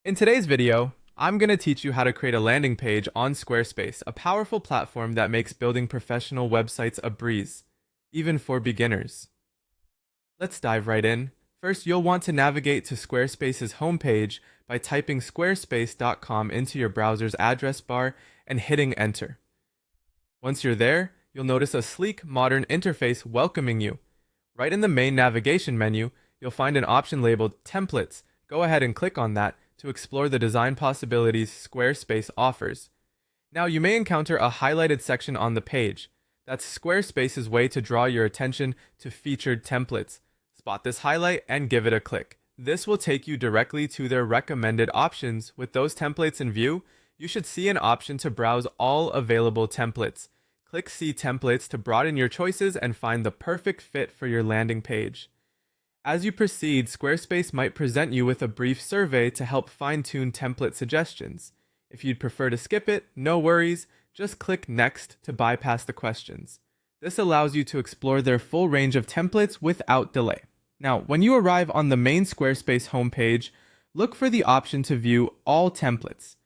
In today's video, I'm going to teach you how to create a landing page on Squarespace, a powerful platform that makes building professional websites a breeze, even for beginners. Let's dive right in. First, you'll want to navigate to Squarespace's homepage by typing squarespace.com into your browser's address bar and hitting enter. Once you're there, you'll notice a sleek, modern interface welcoming you. Right in the main navigation menu, you'll find an option labeled Templates. Go ahead and click on that to explore the design possibilities Squarespace offers. Now, you may encounter a highlighted section on the page. That's Squarespace's way to draw your attention to featured templates. Spot this highlight and give it a click. This will take you directly to their recommended options. With those templates in view, you should see an option to browse all available templates. Click See Templates to broaden your choices and find the perfect fit for your landing page. As you proceed, Squarespace might present you with a brief survey to help fine-tune template suggestions. If you'd prefer to skip it, no worries, just click Next to bypass the questions. This allows you to explore their full range of templates without delay. Now, when you arrive on the main Squarespace homepage, look for the option to view all templates.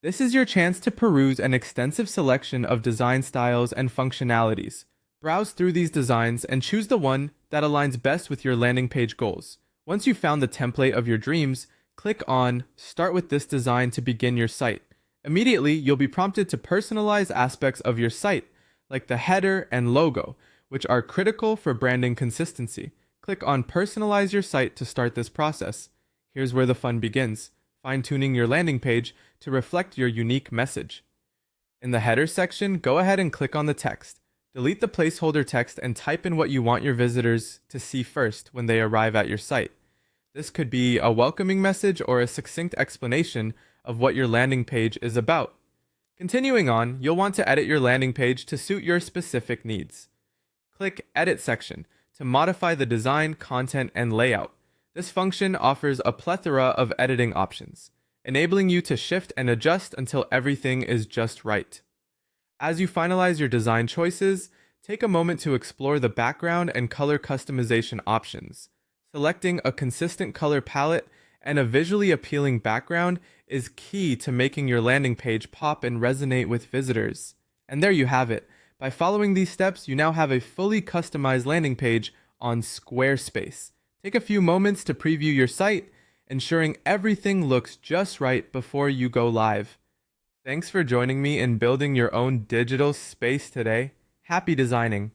This is your chance to peruse an extensive selection of design styles and functionalities. Browse through these designs and choose the one that aligns best with your landing page goals. Once you've found the template of your dreams, click on Start with this design to begin your site. Immediately, you'll be prompted to personalize aspects of your site, like the header and logo, which are critical for branding consistency. Click on Personalize your site to start this process. Here's where the fun begins, fine-tuning your landing page to reflect your unique message. In the header section, go ahead and click on the text. Delete the placeholder text and type in what you want your visitors to see first when they arrive at your site. This could be a welcoming message or a succinct explanation of what your landing page is about. Continuing on, you'll want to edit your landing page to suit your specific needs. Click Edit section to modify the design, content, and layout. This function offers a plethora of editing options, enabling you to shift and adjust until everything is just right. As you finalize your design choices, take a moment to explore the background and color customization options. Selecting a consistent color palette and a visually appealing background is key to making your landing page pop and resonate with visitors. And there you have it. By following these steps, you now have a fully customized landing page on Squarespace. Take a few moments to preview your site, ensuring everything looks just right before you go live. Thanks for joining me in building your own digital space today. Happy designing!